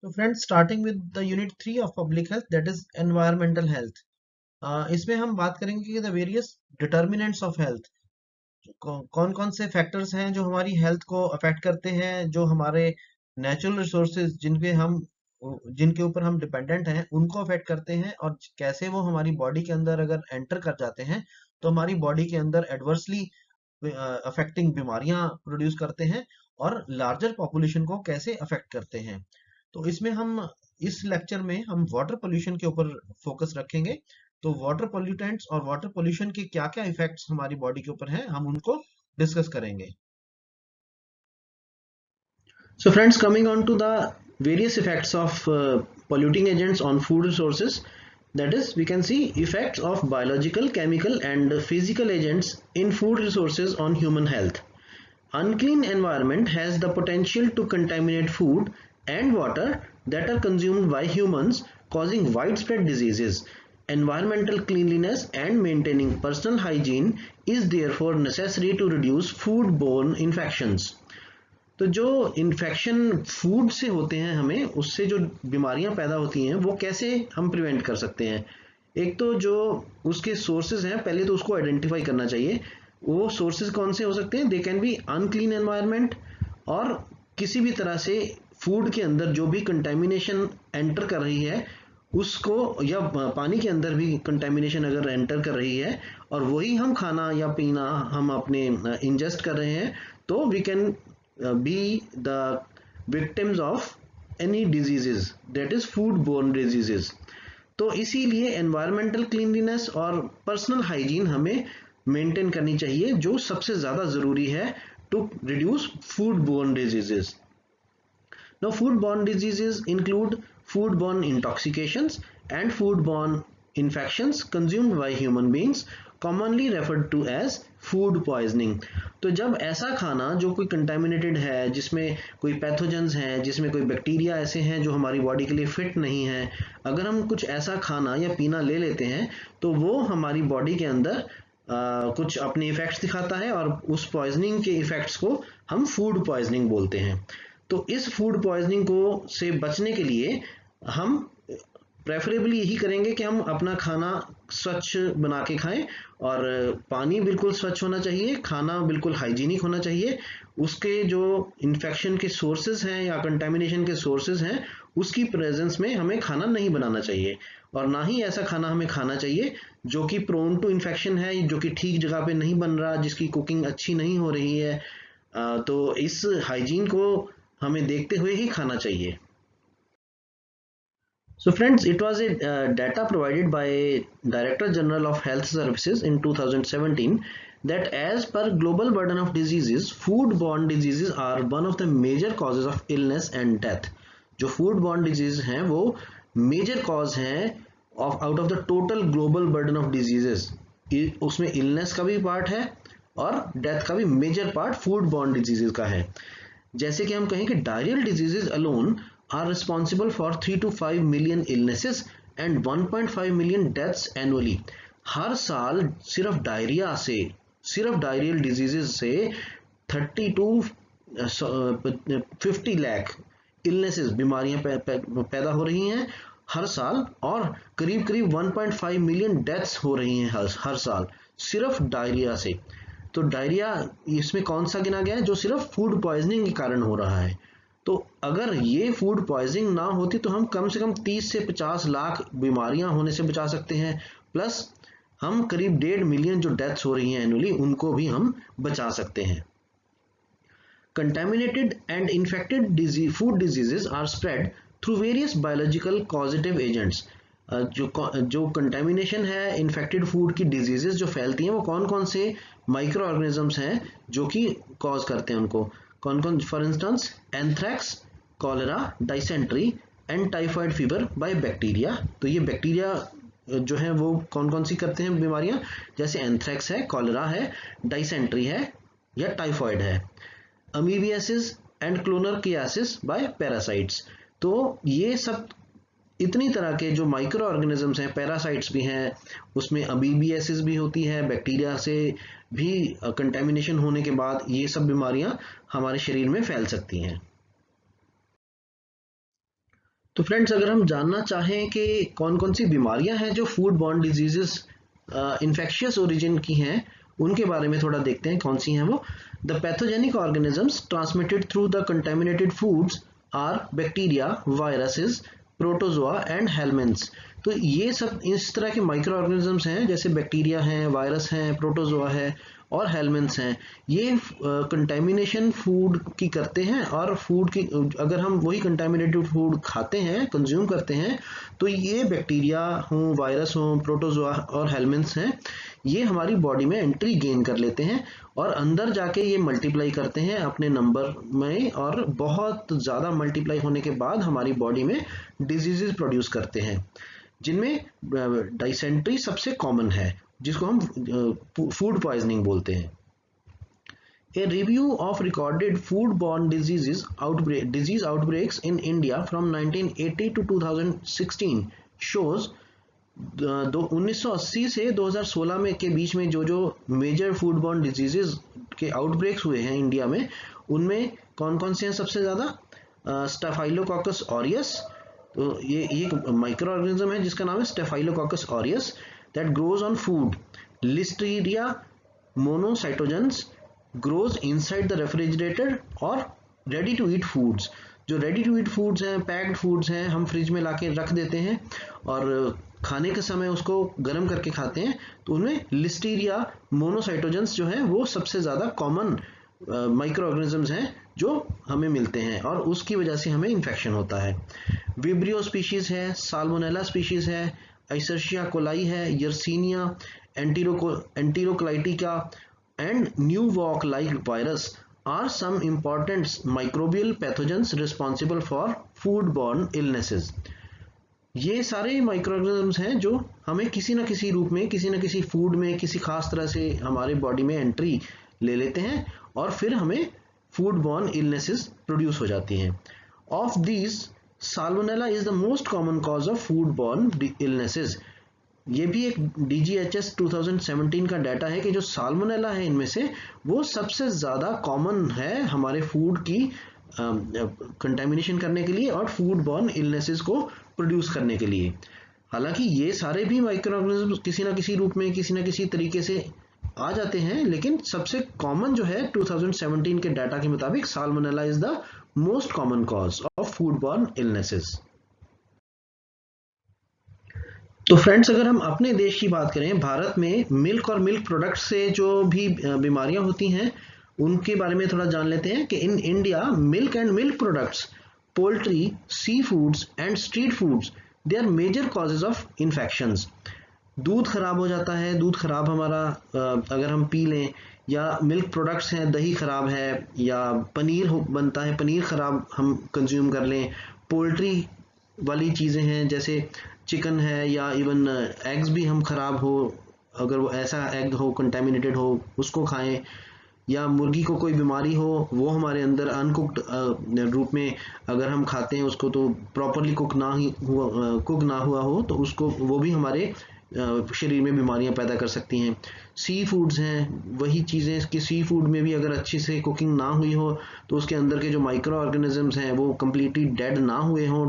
तो friends, starting with the unit 3 of public health, that is environmental health. इसमें हम बात करेंगे कि the various determinants of health. कौन कौन से फैक्टर्स हैं जो हमारी हेल्थ को अफेक्ट करते हैं, जो हमारे नेचुरल रिसोर्सेज जिनके ऊपर हम डिपेंडेंट हैं उनको अफेक्ट करते हैं, और कैसे वो हमारी बॉडी के अंदर अगर एंटर कर जाते हैं तो हमारी बॉडी के अंदर एडवर्सली अफेक्टिंग बीमारियां प्रोड्यूस करते हैं और लार्जर पॉपुलेशन को कैसे अफेक्ट करते हैं। तो इसमें हम इस लेक्चर में हम वाटर पोल्यूशन के ऊपर फोकस रखेंगे। तो वाटर पोल्यूटेंट्स और वाटर पोल्यूशन के क्या क्या इफेक्ट्स हमारी बॉडी के ऊपर हैं, हम उनको डिस्कस करेंगे। So friends, coming on to the various effects of polluting agents on food resources, that is, we can see effects of biological, chemical and physical agents in food resources on human health. Unclean environment has the potential to contaminate food and water that are consumed by humans, causing widespread diseases. Environmental cleanliness and maintaining personal hygiene is therefore necessary to reduce foodborne infections. तो जो infection food से होते हैं, हमें उससे जो बीमारियां पैदा होती हैं वो कैसे हम प्रिवेंट कर सकते हैं। एक तो जो उसके सोर्सेज हैं, पहले तो उसको आइडेंटिफाई करना चाहिए। वो सोर्सेज कौन से हो सकते हैं? They can be unclean environment, और किसी भी तरह से फूड के अंदर जो भी कंटेमिनेशन एंटर कर रही है उसको, या पानी के अंदर भी कंटेमिनेशन अगर एंटर कर रही है और वही हम खाना या पीना हम अपने इंजेस्ट कर रहे हैं, तो we can be the victims of any diseases, that is food-borne diseases. तो इसीलिए एनवायरमेंटल क्लीनलीनेस और पर्सनल हाइजीन हमें मेंटेन करनी चाहिए, जो सबसे ज़्यादा ज़रूरी है to reduce food-borne diseases. Now, food-borne diseases include food-borne intoxications and food-borne infections consumed by human beings, commonly referred to as food poisoning. तो जब ऐसा खाना जो कोई कंटेमिनेटेड है, जिसमें कोई पैथोजेंस हैं, जिसमें कोई बैक्टीरिया ऐसे हैं जो हमारी बॉडी के लिए फिट नहीं है, अगर हम कुछ ऐसा खाना या पीना ले लेते हैं तो वो हमारी बॉडी के अंदर कुछ अपने इफेक्ट्स दिखाता है, और उस पॉइजनिंग के इफेक्ट्स को हम फूड पॉइजनिंग बोलते हैं। तो इस फूड पॉइजनिंग को से बचने के लिए हम प्रेफरेबली यही करेंगे कि हम अपना खाना स्वच्छ बना के खाएं, और पानी बिल्कुल स्वच्छ होना चाहिए, खाना बिल्कुल हाइजीनिक होना चाहिए। उसके जो इन्फेक्शन के सोर्सेज हैं या कंटेमिनेशन के सोर्सेज हैं, उसकी प्रेजेंस में हमें खाना नहीं बनाना चाहिए, और ना ही ऐसा खाना हमें खाना चाहिए जो कि प्रोन टू इन्फेक्शन है, जो कि ठीक जगह पे नहीं बन रहा, जिसकी कुकिंग अच्छी नहीं हो रही है। तो इस हाइजीन को हमें देखते हुए ही खाना चाहिए। So friends, it was a data provided by Director General of Health Services in 2017 that as per global burden of diseases, food-borne diseases are one of the major causes of illness and death. जो food-borne diseases हैं वो major cause हैं of out of the total global burden of diseases. उसमें illness का भी part है और death का भी major part food-borne diseases का है। जैसे कि हम कहें कि diarrheal diseases alone are responsible for 3 to 5 million illnesses and 1.5 million deaths annually. हर साल सिर्फ डायरिया से, सिर्फ डायरियल डिजीजेज से 30 to 50 लाख इलनेसेस, बीमारियां पैदा हो रही हैं हर साल, और करीब करीब 1.5 मिलियन डेथ्स हो रही हैं हर साल सिर्फ डायरिया से। तो डायरिया इसमें कौन सा गिना गया है? जो सिर्फ फूड पॉइजनिंग के कारण हो रहा है। तो अगर ये फूड पॉइजनिंग ना होती तो हम कम से कम 30 से 50 लाख बीमारियां होने से बचा सकते हैं, प्लस हम करीब 1.5 मिलियन जो डेथ्स हो रही हैं एनुअली, उनको भी हम बचा सकते हैं। Contaminated and infected food diseases are spread through various biological causative agents. जो कंटेमिनेशन है, इन्फेक्टेड फूड की डिजीजेस जो फैलती हैं, वो कौन कौन से माइक्रो ऑर्गेनिजम्स हैं जो कि कॉज करते हैं उनको? कौन कौन? For instance anthrax, cholera, dysentery and typhoid fever by bacteria. तो ये बैक्टीरिया जो है वो कौन कौन सी करते हैं बीमारियां? जैसे एंथ्रैक्स है, कॉलेरा है, डाइसेंट्री है या टाइफाइड है। Amoebiasis and clonorchiasis by parasites. तो ये सब इतनी तरह के जो माइक्रो ऑर्गेनिजम्स हैं, पैरासाइट्स भी हैं, उसमें अमीबियासिस भी होती है, बैक्टीरिया से भी कंटेमिनेशन होने के बाद ये सब बीमारियां हमारे शरीर में फैल सकती हैं। तो फ्रेंड्स, अगर हम जानना चाहें कि कौन कौन सी बीमारियां हैं जो food borne diseases infectious origin की हैं, उनके बारे में थोड़ा देखते हैं कौन सी हैं वो। The pathogenic organisms transmitted through the contaminated foods are bacteria, viruses, protozoa and helminths. तो ये सब इस तरह के माइक्रो ऑर्गेनिजम्स हैं, जैसे बैक्टीरिया हैं, वायरस हैं, प्रोटोजोआ है और हेलमिन्थ्स हैं। ये कंटेमिनेशन फूड की करते हैं, और फूड की अगर हम वही कंटेमिनेटेड फूड खाते हैं, कंज्यूम करते हैं, तो ये बैक्टीरिया हों, वायरस हों, प्रोटोजोआ और हेलमिन्थ्स हैं, ये हमारी बॉडी में एंट्री गेन कर लेते हैं और अंदर जाके ये मल्टीप्लाई करते हैं अपने नंबर में, और बहुत ज़्यादा मल्टीप्लाई होने के बाद हमारी बॉडी में डिजीजेज प्रोड्यूस करते हैं, जिनमें डाइसेंट्री सबसे कॉमन है, जिसको हम फूड पॉइजनिंग बोलते हैं। A review of recorded foodborne disease outbreaks in India from 1980 to 2016 shows 1980 से 2016 में के बीच में जो मेजर फूडबॉर्न डिजीजेस के आउटब्रेक्स हुए हैं इंडिया में, उनमें कौन कौन से हैं सबसे ज़्यादा? स्टेफाइलोकोकस ऑरियस, तो ये एक माइक्रो ऑर्गेनिज्म है जिसका नाम है staphylococcus aureus, that grows on food. Listeria मोनोसाइटोजेंस grows inside the refrigerator और रेडी टू ईट फूड्स। जो रेडी टू ईट फूड्स हैं, पैक्ड फूड्स हैं, हम फ्रिज में लाके रख देते हैं और खाने के समय उसको गर्म करके खाते हैं, तो उनमें लिस्टीरिया मोनोसाइटोजेंस जो है वो सबसे ज़्यादा कॉमन माइक्रो ऑर्गेनिजम्स हैं जो हमें मिलते हैं, और उसकी वजह से हमें इन्फेक्शन होता है। विब्रियो स्पीशीज़ है, साल्मोनेला स्पीशीज़ है, आइसर्शिया कोलाई है, Yersinia एंटीरोक्लाइटिका and pneumococ-like virus are some important microbial pathogens responsible for foodborne illnesses. ये सारे माइक्रोऑर्गेनिजम्स हैं जो हमें किसी न किसी रूप में, किसी न किसी फूड में, किसी खास तरह से हमारे बॉडी में एंट्री ले लेते हैं और फिर हमें फूडबॉर्न इलनेसेस प्रोड्यूस हो जाती हैं। Of these salmonella is the most common cause of foodborne illnesses. ये भी एक DGHS 2017 का डाटा है कि जो साल्मोनेला है इनमें से वो सबसे ज़्यादा कॉमन है हमारे फूड की कंटेमिनेशन करने के लिए और फूडबॉर्न इलनेसेस को प्रोड्यूस करने के लिए। हालांकि ये सारे भी माइक्रो ऑर्गेनिज्म किसी न किसी रूप में, किसी न किसी तरीके से आ जाते हैं, लेकिन सबसे कॉमन जो है 2017 के डाटा के मुताबिक salmonella is the most common cause of foodborne illnesses. तो फ्रेंड्स, अगर हम अपने देश की बात करें, भारत में मिल्क और मिल्क प्रोडक्ट्स से जो भी बीमारियां होती हैं उनके बारे में थोड़ा जान लेते हैं कि in India milk and milk products, poultry, sea foods and street foods, they are major causes of infections. दूध खराब हो जाता है, दूध खराब हमारा अगर हम पी लें, या मिल्क प्रोडक्ट्स हैं, दही खराब है, या पनीर बनता है, पनीर खराब हम कंज्यूम कर लें, पोल्ट्री वाली चीज़ें हैं जैसे चिकन है, या इवन एग्स भी हम खराब हो, अगर वो ऐसा एग हो कंटेमिनेटेड हो उसको खाएं, या मुर्गी को कोई बीमारी हो वो हमारे अंदर अनकुक्ड रूप में अगर हम खाते हैं उसको, तो प्रॉपरली कुक ना हुआ हो तो उसको, वो भी हमारे शरीर में बीमारियां पैदा कर सकती हैं। सी फूड्स हैं, वही चीज़ें कि सी फूड में भी अगर अच्छी से कुकिंग ना हुई हो तो उसके अंदर के जो माइक्रो ऑर्गेनिजम्स हैं वो कम्प्लीटली डेड ना हुए हों,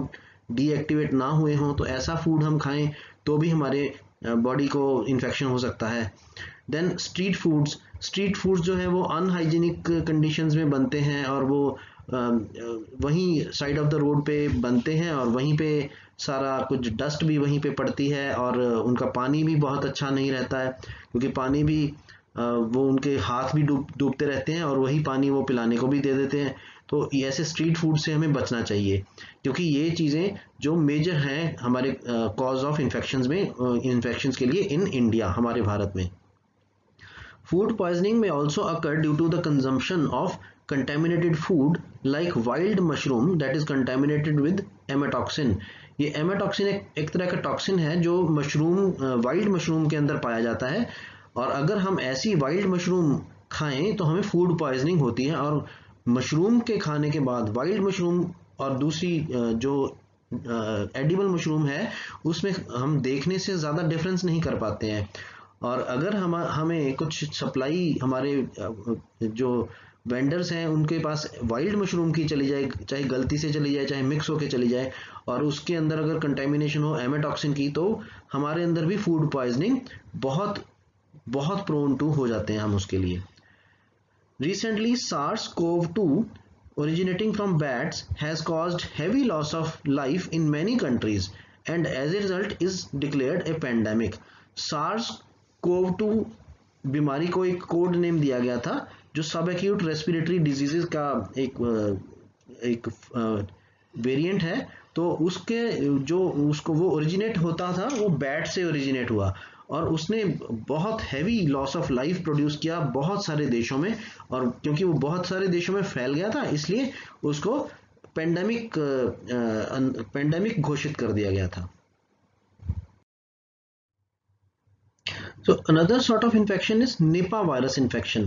डीएक्टिवेट ना हुए हों, तो ऐसा फूड हम खाएं तो भी हमारे बॉडी को इन्फेक्शन हो सकता है। देन स्ट्रीट फूड्स जो है वो अनहाइजीनिक कंडीशंस में बनते हैं और वो वहीं साइड ऑफ द रोड पे बनते हैं और वहीं पे सारा कुछ डस्ट भी वहीं पे पड़ती है, और उनका पानी भी बहुत अच्छा नहीं रहता है क्योंकि पानी भी वो उनके हाथ भी डूबते रहते हैं और वही पानी वो पिलाने को भी दे देते हैं। तो ऐसे स्ट्रीट फूड से हमें बचना चाहिए क्योंकि ये चीज़ें जो मेजर हैं हमारे कॉज ऑफ इन्फेक्शंस के लिए इन इंडिया, हमारे भारत में। Food poisoning may also occur due to the consumption of contaminated food like wild mushroom that is contaminated with amatoxin. ये amatoxin एक तरह का टॉक्सिन है जो वाइल्ड मशरूम के अंदर पाया जाता है, और अगर हम ऐसी वाइल्ड मशरूम खाएं तो हमें फूड पॉइजनिंग होती है। और मशरूम के खाने के बाद वाइल्ड मशरूम और दूसरी जो एडिबल मशरूम है उसमें हम देखने से ज़्यादा डिफरेंस नहीं कर पाते हैं, और अगर हमें कुछ सप्लाई हमारे जो वेंडर्स हैं उनके पास वाइल्ड मशरूम की चली जाए, चाहे गलती से चली जाए चाहे मिक्स होके चली जाए, और उसके अंदर अगर कंटेमिनेशन हो एमेटॉक्सिन की, तो हमारे अंदर भी फूड पॉइजनिंग बहुत बहुत प्रोन टू हो जाते हैं हम उसके लिए। Recently, SARS-CoV-2 originating from bats has caused heavy loss of life in many countries and as a result is declared a pandemic. SARS-CoV-2 बीमारी को एक कोड नेम दिया गया था जो सब एक्यूट रेस्पिरेटरी डिजीजेस का एक वेरिएंट है। तो उसके जो उसको वो ओरिजिनेट होता था वो बैट से ओरिजिनेट हुआ और उसने बहुत heavy loss of life produce किया बहुत सारे देशों में, और क्योंकि वो बहुत सारे देशों में फैल गया था इसलिए उसको पेंडेमिक घोषित कर दिया गया था। So another sort of infection is Nipah virus infection.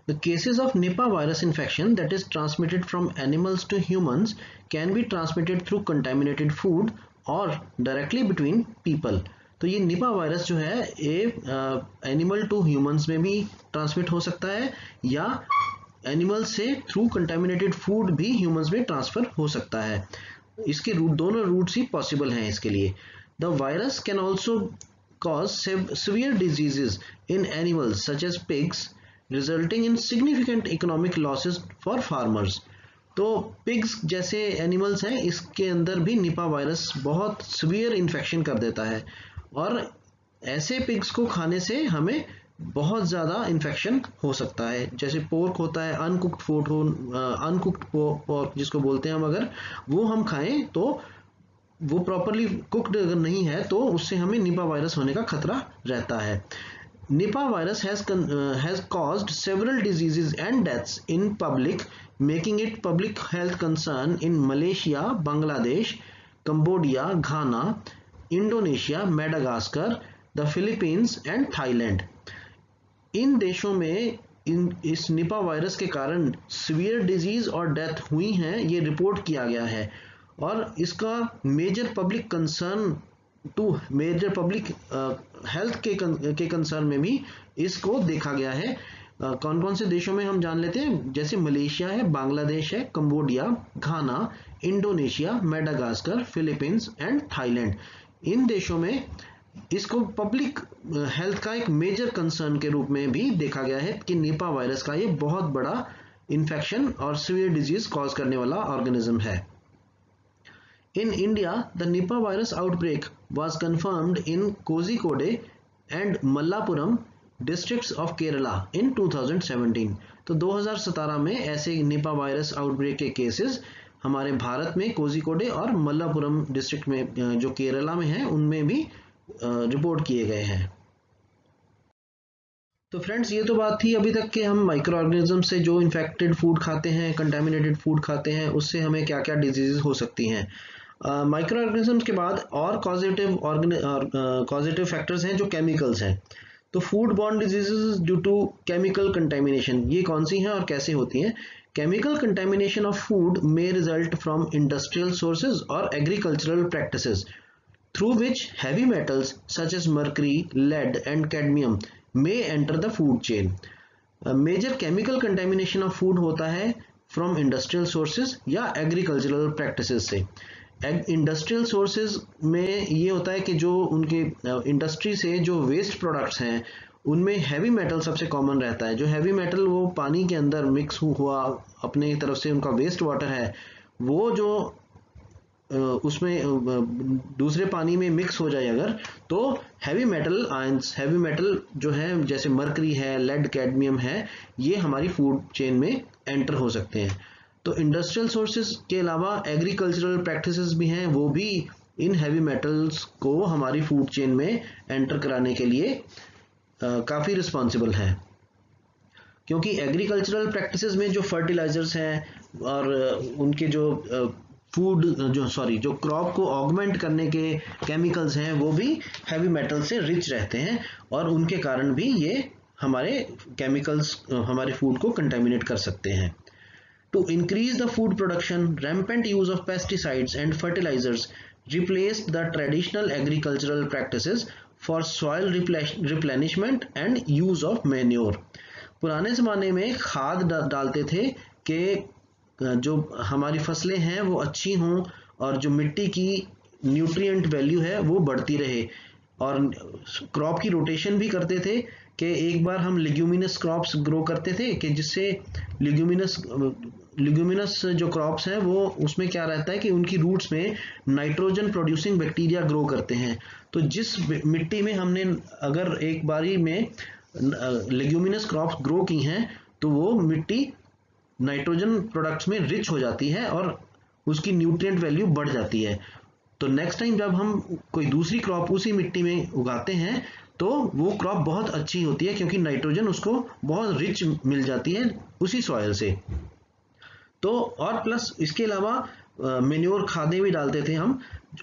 The cases of Nipah virus infection that is transmitted from animals to humans can be transmitted through contaminated food or directly between people. तो ये Nipah virus जो है ये animal to humans में भी transmit हो सकता है या एनिमल से थ्रू कंटामिनेटेड फूड भी ह्यूमंस में ट्रांसफर हो सकता है। इसके दोनों रूट्स ही पॉसिबल हैं इसके लिए। The virus can also cause severe diseases in animals such as pigs, resulting in significant economic losses for farmers. तो पिग्स जैसे एनिमल्स हैं इसके अंदर भी निपा वायरस बहुत सीवियर इन्फेक्शन कर देता है और ऐसे पिग्स को खाने से हमें बहुत ज़्यादा इन्फेक्शन हो सकता है। जैसे पोर्क होता है, अनकुक्ड फूड हो, अनकुक्ड पोर्क जिसको बोलते हैं हम, अगर वो हम खाएं तो वो प्रॉपरली कुक्ड अगर नहीं है तो उससे हमें निपा वायरस होने का खतरा रहता है। Nipah virus has caused several diseases and deaths in public, making it public health concern in Malaysia, Bangladesh, Cambodia, Ghana, Indonesia, Madagascar, the Philippines and Thailand. इन देशों में इस निपा वायरस के कारण सीवियर डिजीज और डेथ हुई हैं, ये report किया गया है और इसका major public concern to major public health के कंसर्न में भी इसको देखा गया है। कौन कौन से देशों में हम जान लेते हैं, जैसे मलेशिया है, बांग्लादेश है, Cambodia, Ghana, Indonesia, Madagascar, Philippines and Thailand. इन देशों में इसको पब्लिक हेल्थ का एक मेजर कंसर्न के रूप में भी देखा गया है कि निपा वायरस का ये बहुत बड़ा इन्फेक्शन और सीवियर डिजीज कॉज करने वाला ऑर्गेनिज्म है। In India, the Nipah virus outbreak was confirmed in Kozhikode and Mallapuram districts of Kerala in 2017. तो 2017 में ऐसे निपा वायरस आउटब्रेक के केसेस हमारे भारत में कोझिकोडे और मल्लापुरम डिस्ट्रिक्ट में जो केरला में हैं उनमें भी रिपोर्ट किए गए हैं। तो फ्रेंड्स, ये तो बात थी अभी तक कि हम माइक्रो ऑर्गेनिज्म से जो इन्फेक्टेड फूड खाते हैं, कंटामिनेटेड फूड खाते हैं, उससे हमें क्या क्या डिजीजेस हो सकती हैं। माइक्रो ऑर्गेनिजम्स के बाद और कॉजेटिव फैक्टर्स हैं जो केमिकल्स हैं। तो food borne diseases due to chemical contamination, ये कौन सी हैं और कैसे होती हैं। Chemical contamination of food may result from industrial sources और agricultural practices through which heavy metals such as mercury, lead and cadmium may enter the food chain. Major chemical contamination of food होता है from industrial sources या agricultural practices से। Industrial sources में ये होता है कि जो उनके इंडस्ट्री से जो वेस्ट प्रोडक्ट्स हैं उनमें हैवी मेटल सबसे कॉमन रहता है। जो हैवी मेटल वो पानी के अंदर मिक्स हुआ, अपने तरफ से उनका वेस्ट वाटर है वो जो उसमें दूसरे पानी में मिक्स हो जाए अगर, तो heavy metal ions, heavy metal जो है जैसे मर्करी है, लेड, कैडमियम है, ये हमारी फूड चेन में एंटर हो सकते हैं। तो इंडस्ट्रियल सोर्सेज के अलावा एग्रीकल्चरल प्रैक्टिसेस भी हैं, वो भी इन हैवी मेटल्स को हमारी फूड चेन में एंटर कराने के लिए काफ़ी रिस्पॉन्सिबल हैं। क्योंकि एग्रीकल्चरल प्रैक्टिसेस में जो फर्टिलाइजर्स हैं और उनके जो जो क्रॉप को ऑगमेंट करने के केमिकल्स हैं वो भी हैवी मेटल से रिच रहते हैं और उनके कारण भी ये हमारे केमिकल्स हमारे फूड को कंटेमिनेट कर सकते हैं। To increase the food production, rampant use of pesticides and fertilizers replaced the traditional agricultural practices for soil replenishment and use of manure. पुराने ज़माने में खाद डालते थे कि जो हमारी फसलें हैं वो अच्छी हों और जो मिट्टी की न्यूट्रिएंट वैल्यू है वो बढ़ती रहे, और क्रॉप की रोटेशन भी करते थे कि एक बार हम लेग्यूमिनस क्रॉप्स ग्रो करते थे कि जिससे लेग्यूमिनस जो क्रॉप्स हैं वो उसमें क्या रहता है कि उनकी रूट्स में नाइट्रोजन प्रोड्यूसिंग बैक्टीरिया ग्रो करते हैं। तो जिस मिट्टी में हमने अगर एक बारी में लेग्यूमिनस क्रॉप्स ग्रो की हैं तो वो मिट्टी नाइट्रोजन प्रोडक्ट्स में रिच हो जाती है और उसकी न्यूट्रिएंट वैल्यू बढ़ जाती है। तो नेक्स्ट टाइम जब हम कोई दूसरी क्रॉप उसी मिट्टी में उगाते हैं तो वो क्रॉप बहुत अच्छी होती है क्योंकि नाइट्रोजन उसको बहुत रिच मिल जाती है उसी सॉइल से। तो और प्लस इसके अलावा मेन्योर खादें भी डालते थे हम,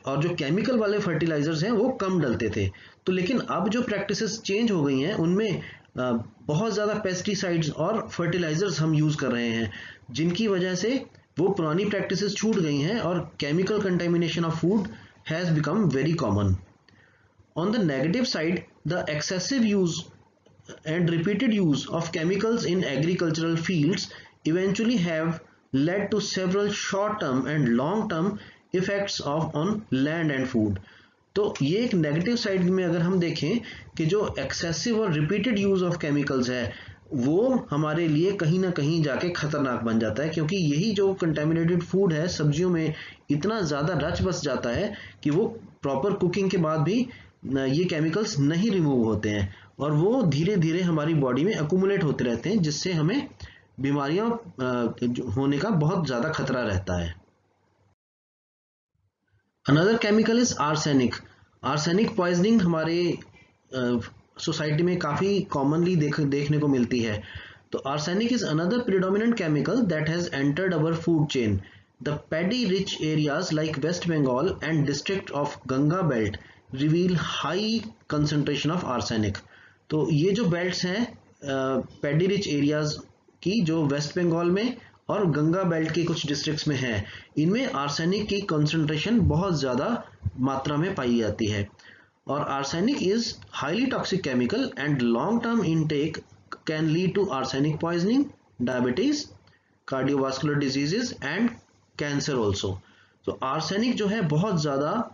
और जो केमिकल वाले फर्टिलाइजर्स हैं वो कम डलते थे। तो लेकिन अब जो प्रैक्टिसेस चेंज हो गई हैं उनमें बहुत ज़्यादा पेस्टिसाइड्स और फर्टिलाइजर्स हम यूज़ कर रहे हैं, जिनकी वजह से वो पुरानी प्रैक्टिसेस छूट गई हैं और chemical contamination of food has become very common. On the negative side, the excessive use and repeated use of chemicals in agricultural fields eventually have led to several short-term and long-term effects on land and food. तो ये एक negative side में अगर हम देखें कि जो excessive और रिपीटेड यूज ऑफ केमिकल्स है वो हमारे लिए कहीं ना कहीं जाके खतरनाक बन जाता है, क्योंकि यही जो कंटेमिनेटेड फूड है सब्जियों में इतना ज़्यादा रच बस जाता है कि वो प्रॉपर कुकिंग के बाद भी ये केमिकल्स नहीं रिमूव होते हैं और वो धीरे धीरे हमारी बॉडी में अकुमुलेट होते रहते हैं, जिससे हमें बीमारियां होने का बहुत ज़्यादा खतरा रहता है। Another chemical is arsenic. Arsenic poisoning हमारे सोसाइटी में काफ़ी कॉमनली देखने को मिलती है। तो arsenic is another predominant chemical that has entered our food chain. The paddy rich areas like West Bengal and district of Ganga belt reveal high concentration of arsenic. तो ये जो बेल्ट्स हैं पैडी रिच एरियाज की जो वेस्ट बंगाल में और गंगा बेल्ट के कुछ डिस्ट्रिक्ट्स में हैं, इनमें आर्सेनिक की कंसंट्रेशन बहुत ज़्यादा मात्रा में पाई जाती है। और arsenic is highly toxic chemical and long term intake can lead to arsenic poisoning, diabetes, cardiovascular diseases and cancer also. तो आर्सेनिक जो है बहुत ज़्यादा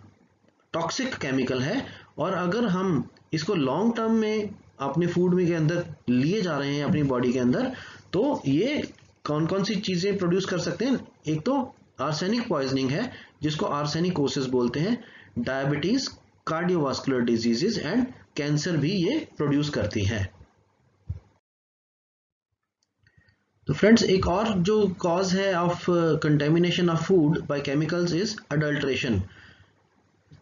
टॉक्सिक केमिकल है और अगर हम इसको लॉन्ग टर्म में अपने फूड में के अंदर लिए जा रहे हैं अपनी बॉडी के अंदर, तो ये कौन कौन सी चीज़ें प्रोड्यूस कर सकते हैं। एक तो आर्सेनिक पॉइजनिंग है जिसको आर्सेनिकोसिस बोलते हैं, diabetes, cardiovascular diseases and cancer भी ये प्रोड्यूस करती है। तो फ्रेंड्स एक और जो कॉज है of contamination of food by chemicals is adulteration,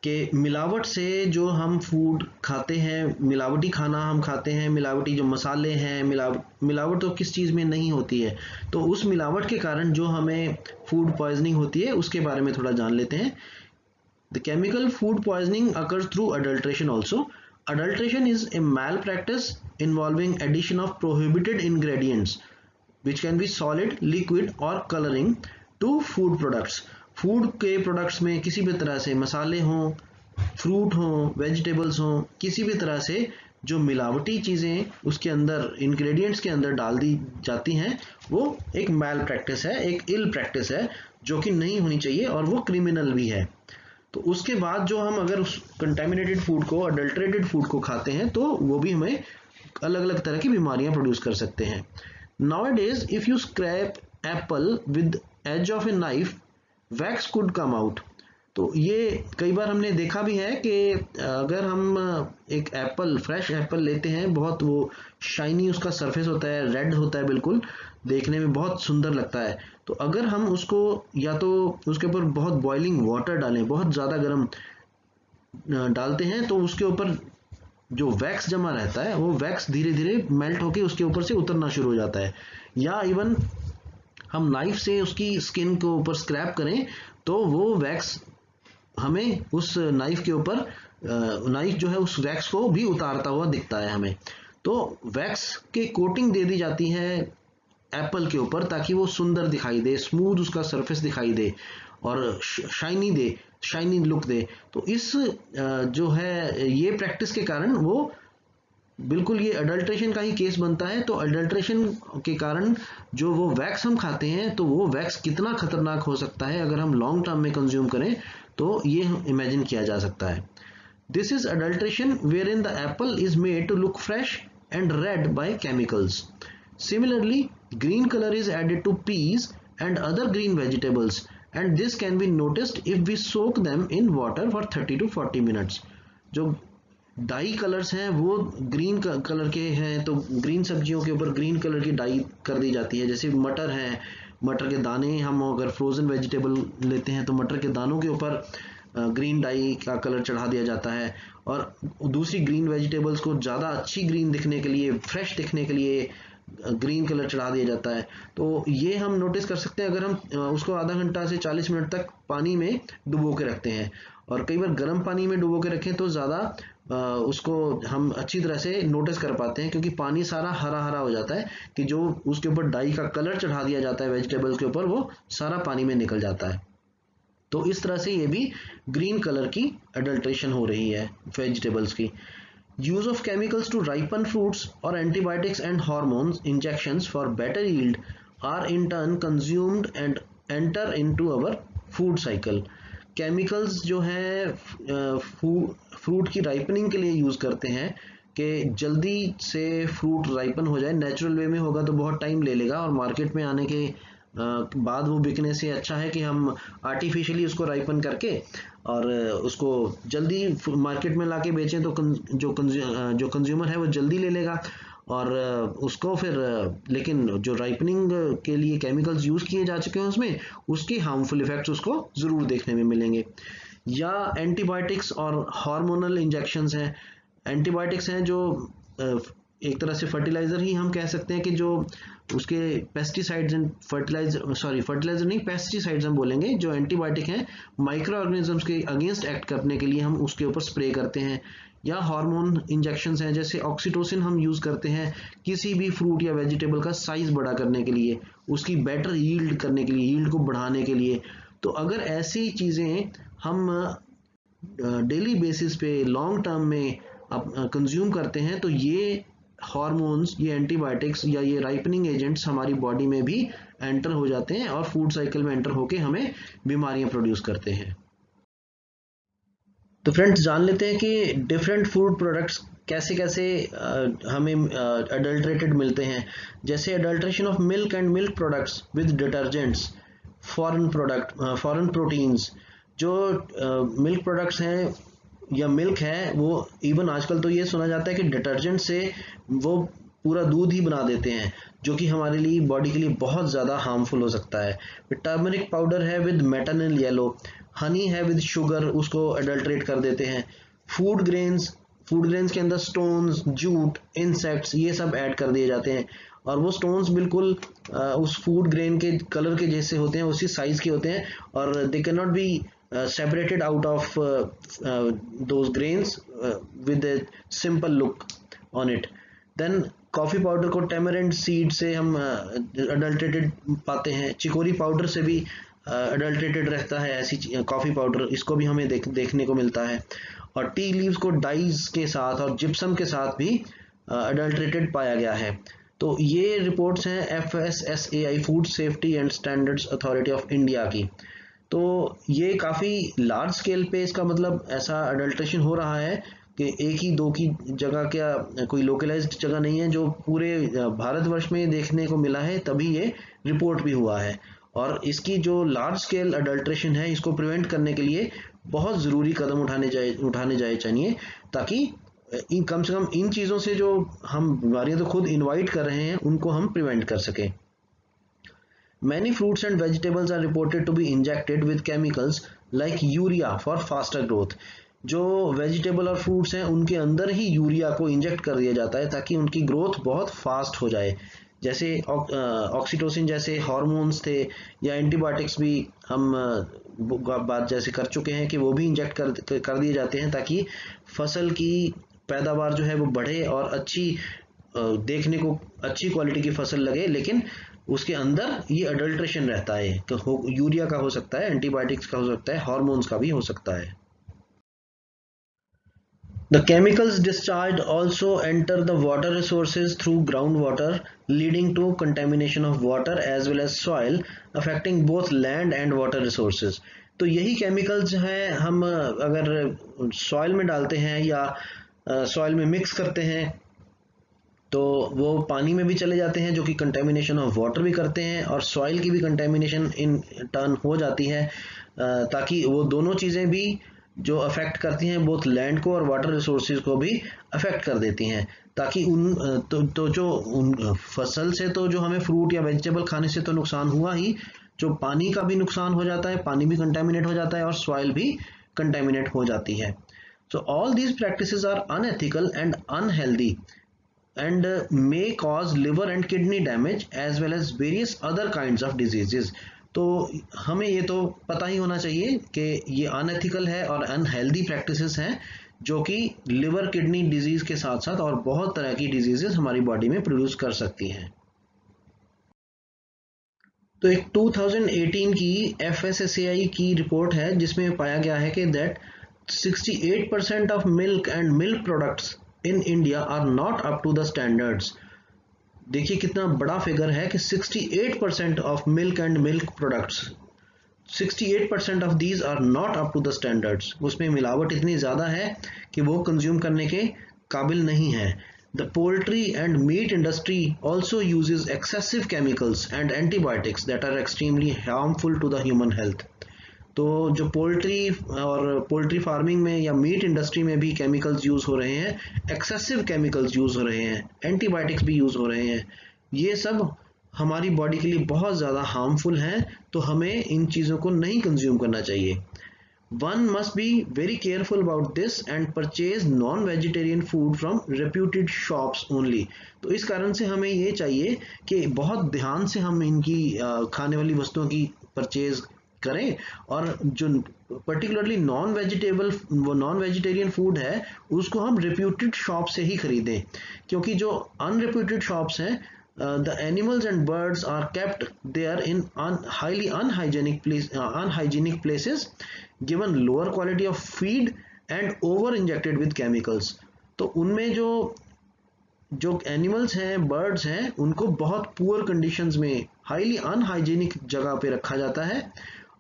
कि मिलावट से जो हम फूड खाते हैं, मिलावटी खाना हम खाते हैं, मिलावटी जो मसाले हैं, मिलावट तो किस चीज़ में नहीं होती है, तो उस मिलावट के कारण जो हमें फूड पॉइजनिंग होती है उसके बारे में थोड़ा जान लेते हैं। The chemical food poisoning occurs through adulteration also. Adulteration is a malpractice involving addition of prohibited ingredients which can be solid, liquid और colouring to food products. Food के प्रोडक्ट्स में किसी भी तरह से मसाले हों, फ्रूट हों, वेजिटेबल्स हों, किसी भी तरह से जो मिलावटी चीज़ें उसके अंदर इंग्रेडिएंट्स के अंदर डाल दी जाती हैं वो एक मैल प्रैक्टिस है, एक इल प्रैक्टिस है जो कि नहीं होनी चाहिए और वो क्रिमिनल भी है। तो उसके बाद जो हम अगर उस कंटेमिनेटेड फूड को, अडल्ट्रेटेड फूड को खाते हैं तो वो भी हमें अलग अलग तरह की बीमारियां प्रोड्यूस कर सकते हैं। Nowadays, if you scrape apple with edge of a knife, wax could come out। तो ये कई बार हमने देखा भी है कि अगर हम एक एप्पल, फ्रेश एप्पल लेते हैं, बहुत वो शाइनी उसका सरफेस होता है, रेड होता है, बिल्कुल देखने में बहुत सुंदर लगता है। तो अगर हम उसको या तो उसके ऊपर बहुत बॉइलिंग वाटर डालें, बहुत ज़्यादा गर्म डालते हैं, तो उसके ऊपर जो वैक्स जमा रहता है वो वैक्स धीरे धीरे मेल्ट होकर उसके ऊपर से उतरना शुरू हो जाता है। या इवन हम नाइफ से उसकी स्किन के ऊपर स्क्रैप करें तो वो वैक्स हमें उस नाइफ के ऊपर, नाइफ जो है उस वैक्स को भी उतारता हुआ दिखता है हमें। तो वैक्स की कोटिंग दे दी जाती है एप्पल के ऊपर, ताकि वो सुंदर दिखाई दे, स्मूथ उसका सरफेस दिखाई दे और शाइनी लुक दे। तो इस जो है ये प्रैक्टिस के कारण वो बिल्कुल ये अडल्ट्रेशन का ही केस बनता है। तो अडल्ट्रेशन के कारण जो वो वैक्स हम खाते हैं, तो वो वैक्स कितना खतरनाक हो सकता है अगर हम लॉन्ग टर्म में कंज्यूम करें, तो ये इमेजिन किया जा सकता है। This is adulteration wherein the apple is made to look fresh and red by chemicals. Similarly, green color is added to peas and other green vegetables, and this can be noticed if we soak them in water for 30 to 40 minutes. जो die colours हैं वो green colour के हैं, तो green सब्जियों के ऊपर green colour की डाई कर दी जाती है। जैसे मटर है, मटर के दाने, हम अगर फ्रोजन वेजिटेबल लेते हैं तो मटर के दानों के ऊपर ग्रीन डाई का कलर चढ़ा दिया जाता है। और दूसरी ग्रीन वेजिटेबल्स को ज़्यादा अच्छी ग्रीन दिखने के लिए, फ्रेश दिखने के लिए ग्रीन कलर चढ़ा दिया जाता है। तो ये हम नोटिस कर सकते हैं अगर हम उसको आधा घंटा से 40 मिनट तक पानी में डुबो के रखते हैं, और कई बार गर्म पानी में डुबो के रखें तो ज़्यादा उसको हम अच्छी तरह से नोटिस कर पाते हैं, क्योंकि पानी सारा हरा हरा हो जाता है कि जो उसके ऊपर डाई का कलर चढ़ा दिया जाता है वेजिटेबल्स के ऊपर, वो सारा पानी में निकल जाता है। तो इस तरह से ये भी ग्रीन कलर की अडल्ट्रेशन हो रही है वेजिटेबल्स की। Use of chemicals to ripen fruits or antibiotics and hormones injections for better yield are in turn consumed and enter into our food cycle. Chemicals जो है फ्रूट की राइपनिंग के लिए यूज़ करते हैं कि जल्दी से फ्रूट राइपन हो जाए। नेचुरल वे में होगा तो बहुत टाइम ले लेगा, और मार्केट में आने के बाद वो बिकने से अच्छा है कि हम आर्टिफिशियली उसको राइपन करके और उसको जल्दी मार्केट में लाके बेचें, तो जो कंज्यूमर है वो जल्दी ले लेगा और उसको फिर, लेकिन जो राइपनिंग के लिए केमिकल्स यूज़ किए जा चुके हैं उसमें, उसके हार्मफुल इफेक्ट्स उसको ज़रूर देखने में मिलेंगे। या एंटीबायोटिक्स और हार्मोनल इंजेक्शंस हैं। एंटीबायोटिक्स हैं जो एक तरह से फर्टिलाइज़र ही हम कह सकते हैं कि जो उसके पेस्टिसाइड्स एंड फर्टिलाइज़र नहीं, पेस्टिसाइड्स हम बोलेंगे, जो एंटीबायोटिक हैं माइक्रो ऑर्गेनिजम्स के अगेंस्ट एक्ट करने के लिए हम उसके ऊपर स्प्रे करते हैं। या हार्मोन इंजेक्शंस हैं, जैसे ऑक्सीटोसिन हम यूज़ करते हैं किसी भी फ्रूट या वेजिटेबल का साइज़ बड़ा करने के लिए, उसकी बेटर यील्ड करने के लिए, यील्ड को बढ़ाने के लिए। तो अगर ऐसी चीज़ें हम डेली बेसिस पे लॉन्ग टर्म में कंज्यूम करते हैं, तो ये हार्मोन्स, ये एंटीबायोटिक्स या ये राइपनिंग एजेंट्स हमारी बॉडी में भी एंटर हो जाते हैं और फूड साइकिल में एंटर होके हमें बीमारियां प्रोड्यूस करते हैं। तो फ्रेंड्स, जान लेते हैं कि डिफरेंट फूड प्रोडक्ट्स कैसे कैसे हमें अडल्ट्रेटेड मिलते हैं। जैसे adulteration of milk and milk products with detergents, foreign proteins. जो मिल्क प्रोडक्ट्स हैं या मिल्क है, वो इवन आजकल तो ये सुना जाता है कि डिटर्जेंट से वो पूरा दूध ही बना देते हैं, जो कि हमारे लिए बॉडी के लिए बहुत ज़्यादा हार्मफुल हो सकता है। टर्मरिक पाउडर है विद मेटानिल येलो, हनी है विद शुगर, उसको अडल्ट्रेट कर देते हैं। फूड ग्रेन्स के अंदर स्टोन्स, जूट, इंसेक्ट्स, ये सब ऐड कर दिए जाते हैं, और वो स्टोन्स बिल्कुल उस फूड ग्रेन के कलर के जैसे होते हैं, उसी साइज के होते हैं, और they can not be separated out of those grains with a simple look on it. Then coffee powder को टैमरिंड सीड से हम अडल्ट्रेटेड पाते हैं। चिकोरी पाउडर से भी अडल्ट्रेटेड रहता है ऐसी कॉफ़ी पाउडर, इसको भी हमें देखने को मिलता है। और टी लीव्स को डाइज के साथ और जिप्सम के साथ भी अडल्ट्रेटेड पाया गया है। तो ये रिपोर्ट्स हैं FSSAI food safety and standards authority of India की। तो ये काफ़ी लार्ज स्केल पे इसका मतलब ऐसा अडल्ट्रेशन हो रहा है कि एक ही दो की जगह, क्या कोई लोकलाइज्ड जगह नहीं है, जो पूरे भारतवर्ष में देखने को मिला है, तभी ये रिपोर्ट भी हुआ है। और इसकी जो लार्ज स्केल अडल्ट्रेशन है, इसको प्रिवेंट करने के लिए बहुत ज़रूरी कदम उठाने जाए चाहिए, ताकि कम से कम इन चीज़ों से जो हम बीमारियाँ तो खुद इन्वाइट कर रहे हैं, उनको हम प्रिवेंट कर सकें। Many fruits and vegetables are reported to be injected with chemicals like urea for faster growth. जो वेजिटेबल और फ्रूट्स हैं, उनके अंदर ही यूरिया को इंजेक्ट कर दिया जाता है ताकि उनकी ग्रोथ बहुत फास्ट हो जाए। जैसे ऑक्सीटोसिन जैसे हार्मोन्स थे, या एंटीबायोटिक्स भी हम बात जैसे कर चुके हैं कि वो भी इंजेक्ट कर दिए जाते हैं ताकि फसल की पैदावार जो है वो बढ़े और अच्छी देखने को अच्छी क्वालिटी की फसल लगे, लेकिन उसके अंदर ये अडल्ट्रेशन रहता है, यूरिया का हो सकता है, एंटीबायोटिक्स का हो सकता है, हार्मोन्स का भी हो सकता है। The chemicals discharged also enter the water resources through groundwater, leading to contamination of water as well as soil, affecting both land and water resources. तो यही केमिकल्स हैं, हम अगर सॉइल में डालते हैं या सॉइल में मिक्स करते हैं तो वो पानी में भी चले जाते हैं, जो कि कंटेमिनेशन ऑफ वाटर भी करते हैं, और सॉइल की भी कंटेमिनेशन इन टर्न हो जाती है, ताकि वो दोनों चीज़ें भी जो अफेक्ट करती हैं बोथ लैंड को और वाटर रिसोर्सेज को भी अफेक्ट कर देती हैं, ताकि तो जो उन फसल से तो जो हमें फ्रूट या वेजिटेबल खाने से तो नुकसान हुआ ही, जो पानी का भी नुकसान हो जाता है, पानी भी कंटेमिनेट हो जाता है और सॉइल भी कंटेमिनेट हो जाती है। So all these practices are unethical and unhealthy and may cause liver and kidney damage as well as various other kinds of diseases. तो हमें ये तो पता ही होना चाहिए कि ये अनएथिकल है और अनहेल्दी प्रैक्टिसेस हैं, जो कि लिवर किडनी डिजीज के साथ साथ और बहुत तरह की डिजीजेस हमारी बॉडी में प्रोड्यूस कर सकती हैं। तो एक 2018 की FSSAI की रिपोर्ट है जिसमें पाया गया है कि that 68% of milk and milk products in India are not up to the standards. देखिए कितना बड़ा फिगर है कि 68% of milk and milk products, 68% of these are not up to the standards. उसमें मिलावट इतनी ज़्यादा है कि वो कंज्यूम करने के काबिल नहीं है। The poultry and meat industry also uses excessive chemicals and antibiotics that are extremely harmful to the human health. तो जो पोल्ट्री फार्मिंग में या मीट इंडस्ट्री में भी केमिकल्स यूज़ हो रहे हैं, एक्सेसिव केमिकल्स यूज़ हो रहे हैं, एंटीबायोटिक्स भी यूज़ हो रहे हैं, ये सब हमारी बॉडी के लिए बहुत ज़्यादा हार्मफुल हैं, तो हमें इन चीज़ों को नहीं कंज्यूम करना चाहिए। One must be very careful about this and purchase non-vegetarian food from reputed shops only. तो इस कारण से हमें ये चाहिए कि बहुत ध्यान से हम इनकी खाने वाली वस्तुओं की परचेज करें, और जो पर्टिकुलरली नॉन वेजिटेरियन फूड है उसको हम रिप्यूटेड शॉप से ही खरीदें, क्योंकि जो अनरिप्यूटेड शॉप्स हैं, the animals and birds are kept there in highly unhygienic places, given lower quality of feed and over injected with chemicals. तो उनमें जो एनिमल्स हैं, बर्ड्स हैं, उनको बहुत पुअर कंडीशंस में हाईली अनहाइजीनिक जगह पे रखा जाता है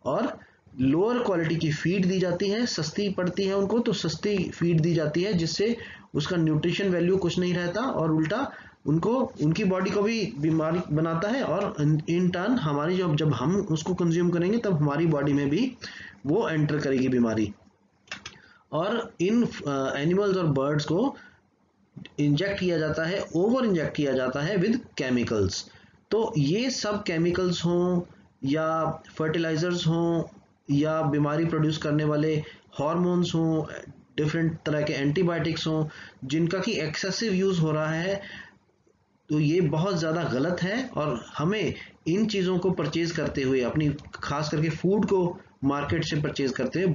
और लोअर क्वालिटी की फीड दी जाती है, सस्ती पड़ती है उनको, तो सस्ती फीड दी जाती है जिससे उसका न्यूट्रिशन वैल्यू कुछ नहीं रहता और उल्टा उनको उनकी बॉडी को भी बीमारी बनाता है, और इन टर्न हमारी जब हम उसको कंज्यूम करेंगे तब हमारी बॉडी में भी वो एंटर करेगी बीमारी, और इन एनिमल्स और बर्ड्स को इंजेक्ट किया जाता है, ओवर इंजेक्ट किया जाता है विद केमिकल्स। तो ये सब केमिकल्स हों या फर्टिलाइजर्स हों या बीमारी प्रोड्यूस करने वाले हार्मोन्स हों, डिफरेंट तरह के एंटीबायोटिक्स हों, जिनका कि एक्सेसिव यूज़ हो रहा है, तो ये बहुत ज़्यादा गलत है, और हमें इन चीज़ों को परचेज़ करते हुए, अपनी खास करके फूड को मार्केट से परचेज़ करते हुए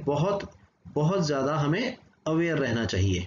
बहुत ज़्यादा हमें अवेयर रहना चाहिए।